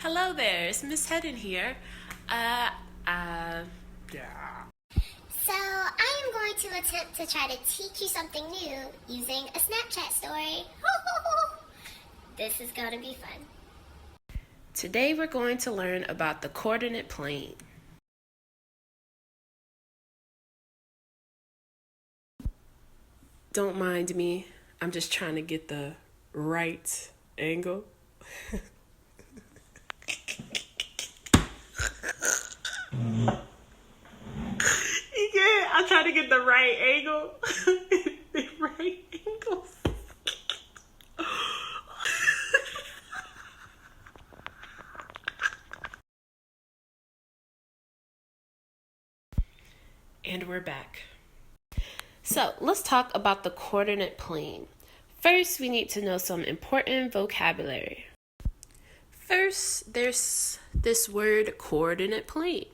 Hello there, it's Miss Hedden here. Yeah. So I am going to attempt to try to teach you something new using a Snapchat story. This is going to be fun. Today we're going to learn about the coordinate plane. Don't mind me, I'm just trying to get the right angle. I'm trying to get the right angle. The right angle. And we're back. So let's talk about the coordinate plane. First, we need to know some important vocabulary. First, there's this word coordinate plane.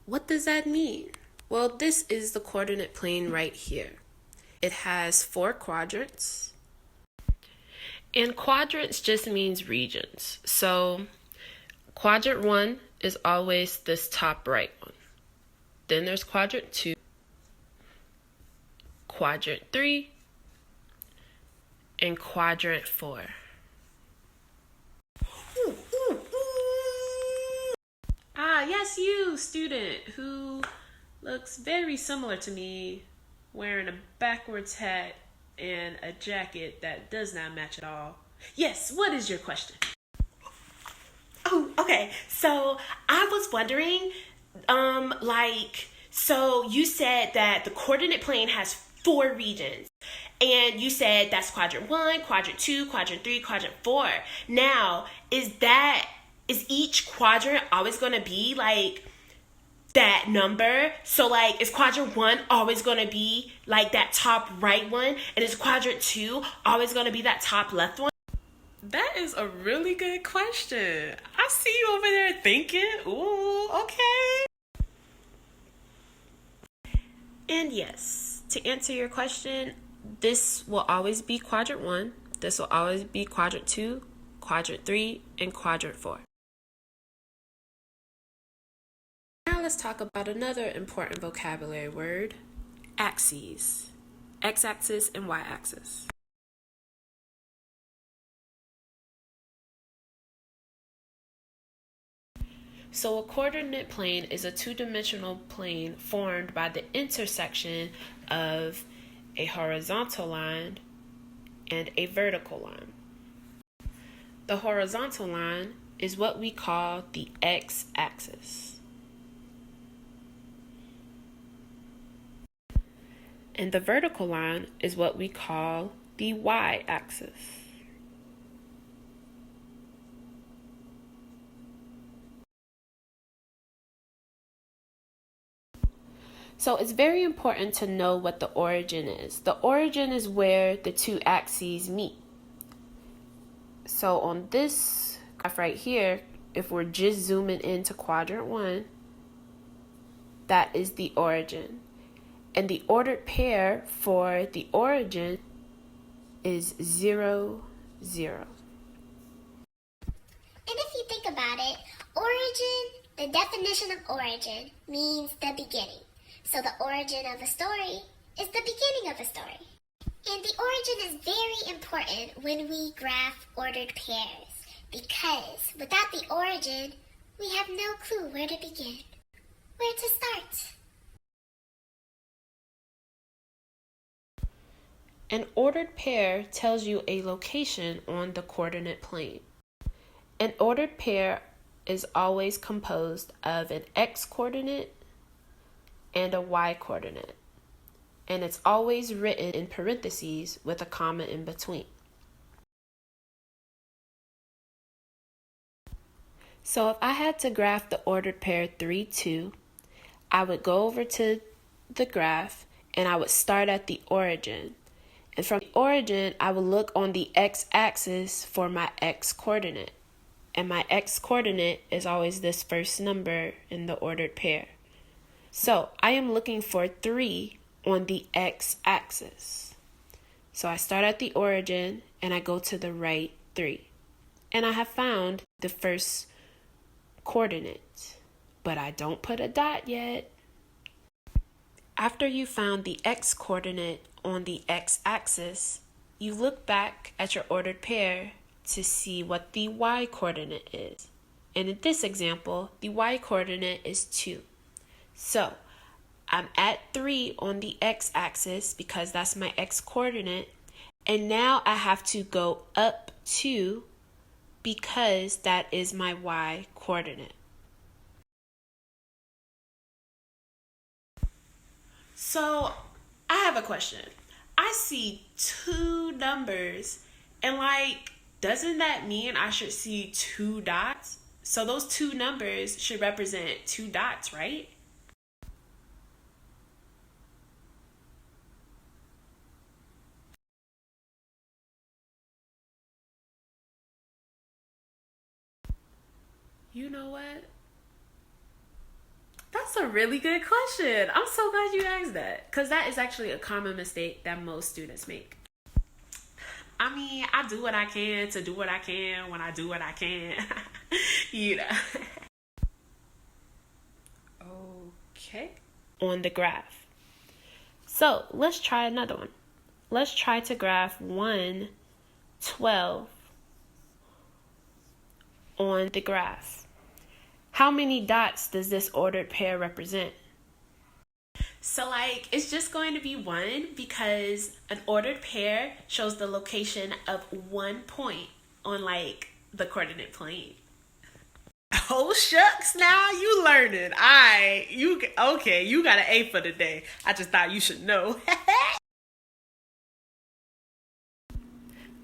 What does that mean? Well, this is the coordinate plane right here. It has 4 quadrants. And quadrants just means regions. So quadrant 1 is always this top right one. Then there's quadrant 2, quadrant 3, and quadrant 4. Yes, you, student, who looks very similar to me, wearing a backwards hat and a jacket that does not match at all. Yes, what is your question? Oh, okay. So I was wondering, so you said that the coordinate plane has 4 regions. And you said that's quadrant 1, quadrant 2, quadrant 3, quadrant 4. Now, is each quadrant always going to be like that number? So like, is quadrant 1 always going to be like that top right one? And is quadrant 2 always going to be that top left one? That is a really good question. I see you over there thinking, ooh, okay. And yes, to answer your question, this will always be quadrant 1. This will always be quadrant 2, quadrant 3, and quadrant 4. Now let's talk about another important vocabulary word, axes. X-axis and y-axis. So a coordinate plane is a 2-dimensional plane formed by the intersection of a horizontal line and a vertical line. The horizontal line is what we call the x-axis. And the vertical line is what we call the y-axis. So it's very important to know what the origin is. The origin is where the 2 axes meet. So on this graph right here, if we're just zooming into quadrant 1, that is the origin. And the ordered pair for the origin is 0, 0. And if you think about it, origin, the definition of origin means the beginning. So the origin of a story is the beginning of a story. And the origin is very important when we graph ordered pairs, because without the origin, we have no clue where to begin, where to start. An ordered pair tells you a location on the coordinate plane. An ordered pair is always composed of an x-coordinate and a y-coordinate. And it's always written in parentheses with a comma in between. So if I had to graph the ordered pair 3, 2, I would go over to the graph and I would start at the origin. And from the origin, I would look on the x-axis for my x-coordinate. And my x-coordinate is always this first number in the ordered pair. So I am looking for 3 on the x-axis. So I start at the origin and I go to the right 3. And I have found the first coordinate, but I don't put a dot yet. After you found the x-coordinate on the x-axis, you look back at your ordered pair to see what the y-coordinate is. And in this example, the y-coordinate is 2. So I'm at 3 on the x-axis because that's my x-coordinate. And now I have to go up 2 because that is my y-coordinate. So I have a question. I see 2 numbers and doesn't that mean I should see 2 dots? So those 2 numbers should represent 2 dots, right? You know what? That's a really good question. I'm so glad you asked that because that is actually a common mistake that most students make. I mean, I do what I can to do what I can when I do what I can. You know. Okay. On the graph. So let's try another one. Let's try to graph 1, 12 on the graph. How many dots does this ordered pair represent? So it's just going to be 1 because an ordered pair shows the location of 1 point on the coordinate plane. Oh shucks, now you learning. Okay, you got an A for today. I just thought you should know.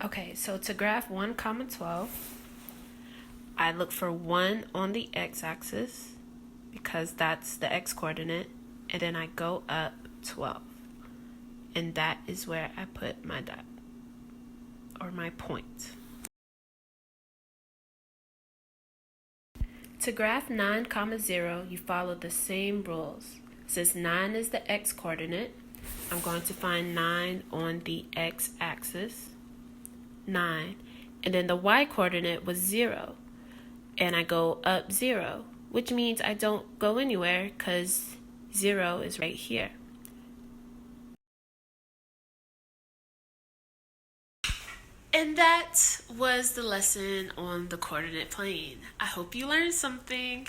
Okay, so to graph 1, 12, I look for 1 on the x-axis because that's the x-coordinate, and then I go up 12, and that is where I put my dot or my point. To graph 9, 0, you follow the same rules. Since 9 is the x-coordinate, I'm going to find 9 on the x-axis, 9, and then the y-coordinate was 0. And I go up 0, which means I don't go anywhere because 0 is right here. And that was the lesson on the coordinate plane. I hope you learned something.